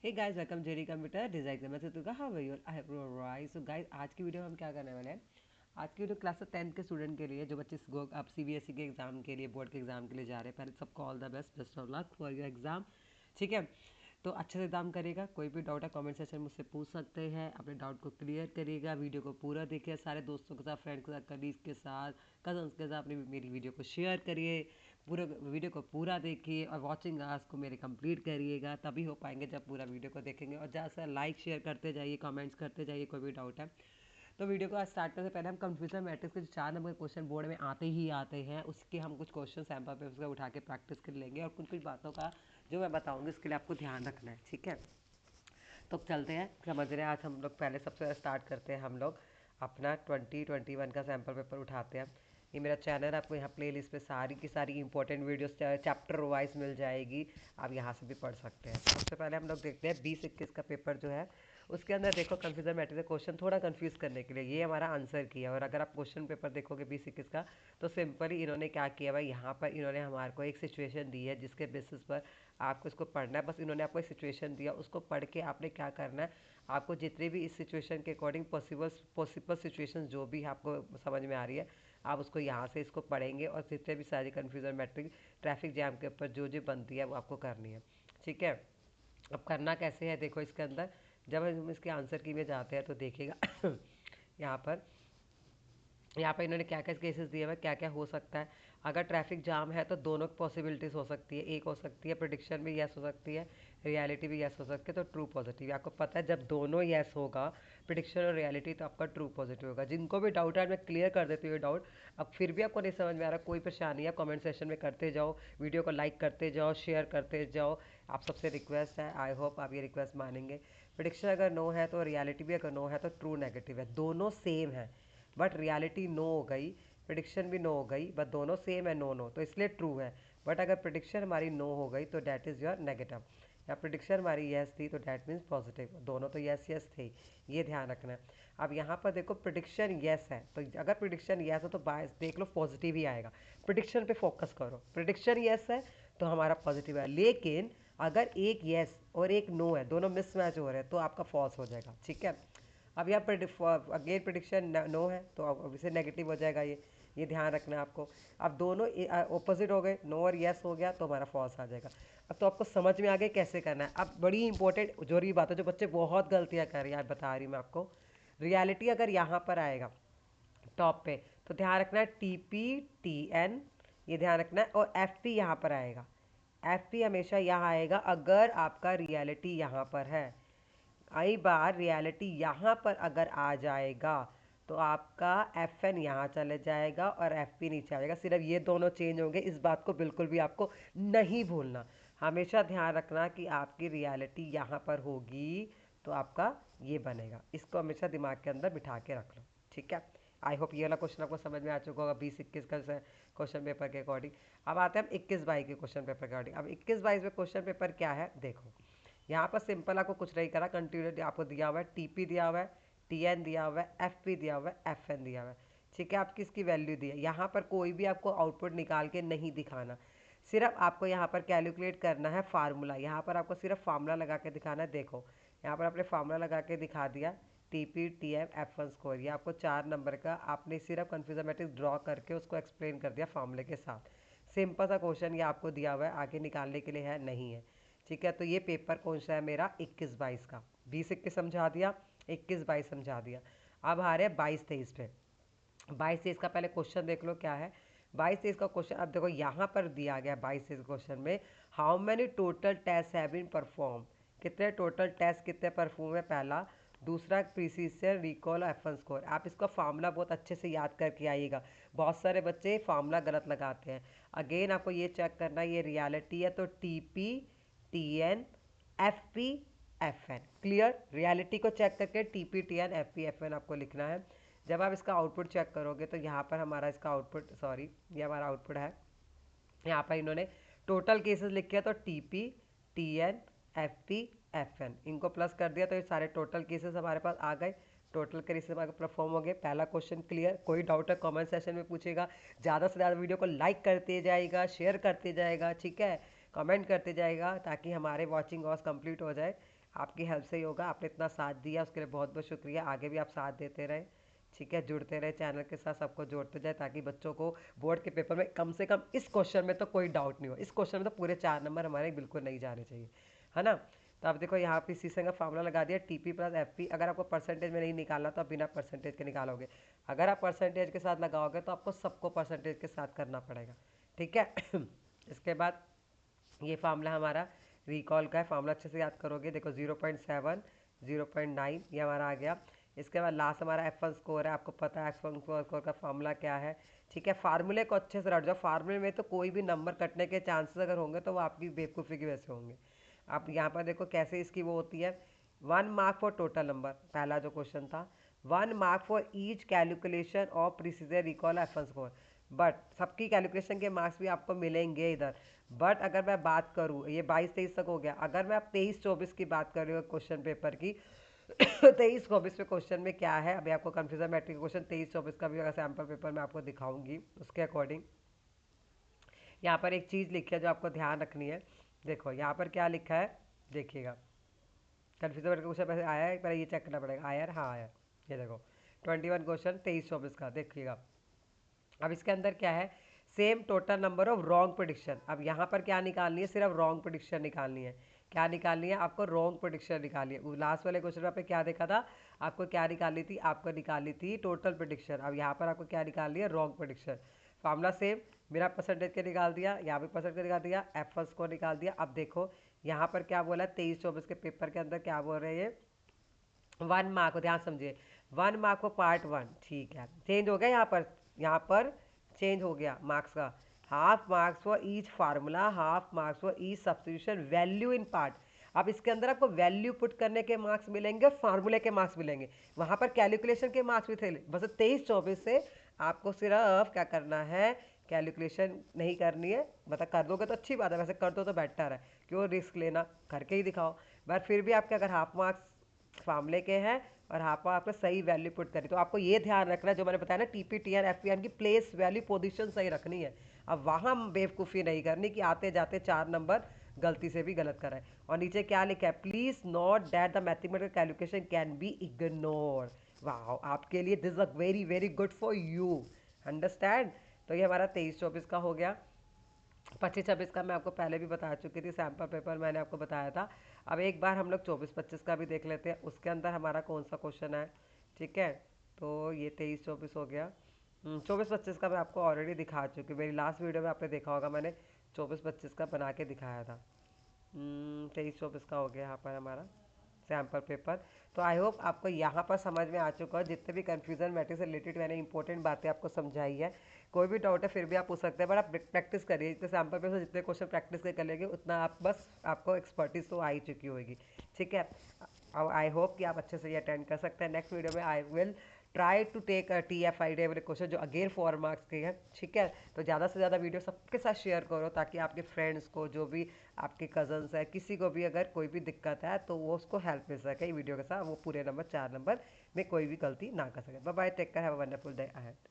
हे guys, welcome Jerry computer design में से तो how are you I right. So guys, आज की वीडियो में हम क्या करने वाले हैं। आज की वीडियो क्लास 10 के स्टूडेंट के लिए, जो बच्चे आप सीबीएसई के एग्जाम के लिए, बोर्ड के एग्जाम के लिए जा रहे हैं। पहले सबको all the best, best of luck for your exam. ठीक है, तो अच्छे से एग्जाम करिएगा। कोई भी डाउट है कमेंट सेक्शन मुझसे पूछ सकते हैं। अपने डाउट को क्लियर करिएगा। वीडियो को पूरा देखिए, सारे दोस्तों के साथ, फ्रेंड्स के साथ, कलीग्स के साथ, कजन्स के साथ अपनी मेरी वीडियो को शेयर करिए। पूरे वीडियो को पूरा देखिए और वॉचिंग आवर्स को मेरे कंप्लीट करिएगा। तभी हो पाएंगे जब पूरा वीडियो को देखेंगे। और ज़्यादा से लाइक शेयर करते जाइए, कमेंट्स करते जाइए, कोई भी डाउट है तो वीडियो को आज स्टार्ट करने से पहले हम कंफ्यूजन मैट्रिक्स के जो 4 नंबर के क्वेश्चन बोर्ड में आते ही आते हैं, उसके हम कुछ क्वेश्चन सैम्पल पे उसका उठा के प्रैक्टिस कर लेंगे। और कुछ कुछ बातों का जो मैं बताऊंगी उसके लिए आपको ध्यान रखना है। ठीक है, तो चलते हैं, समझ रहे हैं। आज हम लोग पहले सबसे स्टार्ट करते हैं। हम लोग अपना 2021 का सैम्पल पेपर उठाते हैं। ये मेरा चैनल, आपको यहाँ प्ले लिस्ट पर सारी की सारी इंपॉर्टेंट वीडियोस चैप्टर वाइज मिल जाएगी। आप यहाँ से भी पढ़ सकते हैं। सबसे पहले हम लोग देखते हैं 2021 का पेपर जो है, उसके अंदर देखो कन्फ्यूजन मैट्रिक्स क्वेश्चन थोड़ा कंफ्यूज करने के लिए ये हमारा आंसर किया। और अगर आप क्वेश्चन पेपर देखोगे 2021 का, तो सिंपली इन्होंने क्या किया भाई, यहाँ पर इन्होंने हमारे को एक सिचुएशन दी है जिसके बेसिस पर आपको इसको पढ़ना है। बस इन्होंने आपको एक सिचुएशन दिया, उसको पढ़ के आपने क्या करना है, आपको जितने भी इस सिचुएशन के अकॉर्डिंग पॉसिबल सिचुएशन जो भी आपको समझ में आ रही है, आप उसको यहाँ से इसको पढ़ेंगे। और जितने भी सारी कन्फ्यूजन मैट्रिक ट्रैफिक जैम के ऊपर जो जो बनती है वो आपको करनी है। ठीक है, अब करना कैसे है देखो। इसके अंदर जब हम इसके आंसर की में जाते हैं तो देखिएगा यहाँ पर इन्होंने क्या क्या केसेस दिए हुए, क्या क्या हो सकता है। अगर ट्रैफिक जाम है तो दोनों पॉसिबिलिटीज़ हो सकती है। एक हो सकती है प्रिडिक्शन भी यस हो सकती है, रियलिटी भी यस हो सकती है, तो ट्रू पॉजिटिव। आपको पता है जब दोनों यस होगा, प्रिडिक्शन और रियलिटी, तो आपका ट्रू पॉजिटिव होगा। जिनको भी डाउट है मैं क्लियर कर देती हूँ ये डाउट। अब फिर भी आपको नहीं समझ में आ रहा, कोई परेशानी है, कमेंट सेक्शन में करते जाओ, वीडियो को लाइक करते जाओ, शेयर करते जाओ। आप सबसे रिक्वेस्ट है, आई होप आप ये रिक्वेस्ट मानेंगे। प्रिडिक्शन अगर नो है तो रियलिटी भी अगर नो है तो ट्रू नेगेटिव है, दोनों सेम है। बट रियलिटी नो हो गई, प्रिडिक्शन भी नो हो गई, बट दोनों सेम है, नो नो, तो इसलिए ट्रू है। बट अगर प्रिडिक्शन हमारी नो हो गई तो डैट इज़ योर नेगेटिव। या प्रिडिक्शन हमारी यस थी तो डैट मीन्स पॉजिटिव। दोनों तो यस यस थे, ये ध्यान रखना है। अब यहाँ पर देखो प्रिडिक्शन यस है, तो अगर प्रिडिक्शन यस है तो बायस देख लो पॉजिटिव ही आएगा। प्रिडिक्शन पे फोकस करो, प्रिडिक्शन यस है तो हमारा पॉजिटिव है। लेकिन अगर एक यस और एक नो है, दोनों मिसमैच हो रहे हैं, तो आपका फॉल्स हो जाएगा। ठीक है, अब यहाँ अगेन प्रिडिक्शन नो है तो अब इसे नेगेटिव हो जाएगा। ये ध्यान रखना है आपको। अब दोनों ऑपोजिट हो गए, नो और यस हो गया तो हमारा फॉल्स आ जाएगा। अब तो आपको समझ में आ गया कैसे करना है। अब बड़ी इंपॉर्टेंट जरूरी बात है, जो बच्चे बहुत गलतियां कर रहे हैं, बता रही हूँ मैं आपको। रियलिटी अगर यहाँ पर आएगा टॉप पे, तो ध्यान रखना है TP TN, ये ध्यान रखना है। और FP यहाँ पर आएगा, FP हमेशा यहाँ आएगा अगर आपका रियलिटी यहाँ पर है। कई बार रियलिटी यहाँ पर अगर आ जाएगा तो आपका FN यहाँ चले जाएगा और FP नीचे आ जाएगा। सिर्फ ये दोनों चेंज होंगे, इस बात को बिल्कुल भी आपको नहीं भूलना। हमेशा ध्यान रखना कि आपकी रियलिटी यहाँ पर होगी तो आपका ये बनेगा। इसको हमेशा दिमाग के अंदर बिठा के रख लो। ठीक है, आई होप ये वाला क्वेश्चन आपको समझ में आ चुका होगा 2021 का क्वेश्चन पेपर के अकॉर्डिंग। अब आते हैं हम 21-22 के क्वेश्चन पेपर के अकॉर्डिंग। अब 21-22 में क्वेश्चन पेपर क्या है देखो। यहाँ पर सिंपल आपको कुछ नहीं करा, कंटिन्यू आपको दिया हुआ है, TP दिया हुआ है, TN दिया हुआ है, FP दिया हुआ है, FN दिया हुआ है। ठीक है, आपकी इसकी वैल्यू दी है। यहाँ पर कोई भी आपको आउटपुट निकाल के नहीं दिखाना, सिर्फ आपको यहाँ पर कैलकुलेट करना है फार्मूला। यहाँ पर आपको सिर्फ फार्मूला लगा के दिखाना है। देखो यहाँ पर आपने फार्मूला लगा के दिखा दिया, TP TM F1 स्कोर। ये आपको 4 नंबर का आपने सिर्फ कन्फ्यूजन मैट्रिक्स ड्रॉ करके उसको एक्सप्लेन कर दिया फार्मूले के साथ। सिंपल सा क्वेश्चन ये आपको दिया हुआ है, आगे निकालने के लिए है नहीं है। ठीक है, तो ये पेपर कौन सा है मेरा 21-22 का। 20-21 समझा दिया, 21-22 समझा दिया। अब आ रहे हैं 22-23 पे। 22-23 का पहले क्वेश्चन देख लो क्या है। 22-23 का क्वेश्चन अब देखो यहाँ पर दिया गया 22-23 क्वेश्चन में, how many total test have been perform. कितने टोटल टेस्ट कितने परफॉर्म है, पहला। दूसरा प्रीसीजन रिकॉल F1 स्कोर। आप इसका फार्मूला बहुत अच्छे से याद करके आइएगा, बहुत सारे बच्चे फार्मूला गलत लगाते हैं। अगेन आपको ये चेक करना है, ये रियलिटी है तो TP TN FP FN। Clear, reality को चेक करके TP TN FP FN आपको लिखना है। जब आप इसका आउटपुट चेक करोगे तो यहाँ पर हमारा इसका आउटपुट, सॉरी ये हमारा आउटपुट है। यहाँ पर इन्होंने टोटल केसेस लिखे हैं तो TP TN FP FN, इनको प्लस कर दिया तो ये सारे टोटल केसेस हमारे पास आ गए। टोटल केसेस हमारे परफॉर्म हो गए। पहला क्वेश्चन क्लियर। कोई डाउट है कमेंट सेशन में पूछेगा। ज़्यादा से ज़्यादा वीडियो को लाइक करते जाएगा, शेयर करते जाएगा, ठीक है, कमेंट करते जाएगा, ताकि हमारे वॉचिंग आवर्स कंप्लीट हो जाए। आपकी हेल्प से ही होगा। आपने इतना साथ दिया उसके लिए बहुत बहुत शुक्रिया। आगे भी आप साथ देते रहे, ठीक है, जुड़ते रहे चैनल के साथ, सबको जोड़ते जाए ताकि बच्चों को बोर्ड के पेपर में कम से कम इस क्वेश्चन में तो कोई डाउट नहीं हो। इस क्वेश्चन में तो पूरे 4 नंबर हमारे बिल्कुल नहीं जाने चाहिए, है ना। तो आप देखो यहाँ पे इसी से का फॉर्मूला लगा दिया, टीपी प्लस एफपी। अगर आपको परसेंटेज में नहीं निकालना तो आप बिना परसेंटेज के निकालोगे। अगर आप परसेंटेज के साथ लगाओगे तो आपको सबको परसेंटेज के साथ करना पड़ेगा, ठीक है। इसके बाद ये फार्मूला हमारा रिकॉल का है, फार्मूला अच्छे से याद करोगे। देखो 0.7, 0.9 ये हमारा आ गया। इसके बाद लास्ट हमारा F1 स्कोर है, आपको पता है F1 स्कोर का फार्मूला क्या है, ठीक है। फार्मूले को अच्छे से रट जाओ, फार्मूले में तो कोई भी नंबर कटने के चांसेस अगर होंगे तो वो आपकी बेवकूफ़ी की वजह से होंगे। आप यहाँ पर देखो कैसे इसकी वो होती है। 1 मार्क फॉर टोटल नंबर, पहला जो क्वेश्चन था, 1 मार्क फॉर ईच कैलकुलेशन और precision recall F1 score. But सबकी कैलकुलेशन के मार्क्स भी आपको मिलेंगे इधर। बट अगर मैं बात करूँ, ये 22-23 तक हो गया, अगर मैं अब 23-24 की बात कर रही हूँ क्वेश्चन पेपर की, 23-24 में क्वेश्चन में क्या है, अभी आपको कंफ्यूजन मैट्रिक क्वेश्चन 23-24 का भी अगर सैम्पल पेपर में आपको दिखाऊंगी उसके अकॉर्डिंग। यहाँ पर एक चीज़ लिखी है जो आपको ध्यान रखनी है। देखो यहाँ पर क्या लिखा है, देखिएगा। कंफ्यूजन मैट्रिक क्वेश्चन पहले आया है, पहले ये चेक करना पड़ेगा, आया है, हाँ आया। ये देखो 21 क्वेश्चन 23-24 का, देखिएगा। अब इसके अंदर क्या है, same total number of wrong prediction. अब यहाँ पर क्या निकालनी है, सिर्फ रॉन्ग प्रोडिक्शन निकालनी है। क्या निकालनी है आपको, रॉन्ग प्रोडिक्शन निकालनी है। लास्ट वाले क्वेश्चन में आपने क्या देखा था, आपको क्या निकाली थी, आपको निकाली थी टोटल प्रोडिक्शन। अब यहाँ पर आपको क्या निकालनी है, रॉन्ग प्रोडिक्शन। फार्मूला सेम, बिना परसेंटेज के निकाल दिया, यहाँ भी परसेंटेज निकाल दिया, F1 स्कोर निकाल दिया। अब देखो यहाँ पर क्या बोला है, 23-24 के पेपर के अंदर क्या बोल रहे हैं, 1 मार्क को ध्यान समझिए, 1 मार्क को पार्ट 1, ठीक है, चेंज हो गया यहाँ पर चेंज हो गया मार्क्स का। Half marks for each formula, half marks for each substitution value in part. अब इसके अंदर आपको वैल्यू पुट करने के मार्क्स मिलेंगे, फार्मूले के मार्क्स मिलेंगे, वहाँ पर कैलकुलेशन के मार्क्स भी थे। बस 23-24 से आपको सिर्फ क्या करना है, कैलकुलेशन नहीं करनी है। मतलब कर दोगे तो अच्छी बात है, वैसे कर दो तो बेटर है, क्यों रिस्क लेना, करके ही दिखाओ। बट फिर भी आपके अगर हाफ मार्क्स फार्मूले के हैं और यहाँ पर आपको सही वैल्यू पुट करी, तो आपको ये ध्यान रखना है जो मैंने बताया ना, TPTR FPN की प्लेस वैल्यू पोजीशन सही रखनी है। अब वहाँ बेवकूफ़ी नहीं करनी कि आते जाते 4 नंबर गलती से भी गलत कराए। और नीचे क्या लिखा है, please note that the mathematical calculation can be ignore. वाह, आपके लिए this a very very good for you, understand. तो ये हमारा 23-24 का हो गया। 25-26 का मैं आपको पहले भी बता चुकी थी, सैम्पल पेपर मैंने आपको बताया था। अब एक बार हम लोग 24-25 का भी देख लेते हैं, उसके अंदर हमारा कौन सा क्वेश्चन है, ठीक है। तो ये 23-24 हो गया। 24-25 का मैं आपको ऑलरेडी दिखा चुकी, मेरी लास्ट वीडियो में आपने देखा होगा, मैंने 24-25 का बना के दिखाया था। 23-24 का हो गया यहाँ पर हमारा सैम्पल पेपर। तो आई होप आपको यहाँ पर समझ में आ चुका है, जितने भी कन्फ्यूजन मैटर से रिलेटेड मैंने इंपॉर्टेंट बातें आपको समझाई है। कोई भी डाउट है फिर भी आप पूछ सकते हैं, बट आप प्रैक्टिस करिए, जितने सैम्पल पेपर से जितने क्वेश्चन प्रैक्टिस कर लेंगे उतना आप बस आपको एक्सपर्टीज तो आ ही चुकी होगी, ठीक है। अब आई होप कि आप अच्छे से ये अटेंड कर सकते हैं। नेक्स्ट वीडियो में I will try to take TFI वाले क्वेश्चन जो अगेन 4 मार्क्स के हैं, ठीक है। तो ज़्यादा से ज़्यादा वीडियो सबके साथ शेयर करो ताकि आपके फ्रेंड्स को, जो भी आपके कजन्स है, किसी को भी अगर कोई भी दिक्कत है तो वो उसको हेल्प मिल सके वीडियो के साथ, वो पूरे नंबर 4 नंबर में कोई भी गलती ना कर सके। Bye bye, take care, have a wonderful day ahead.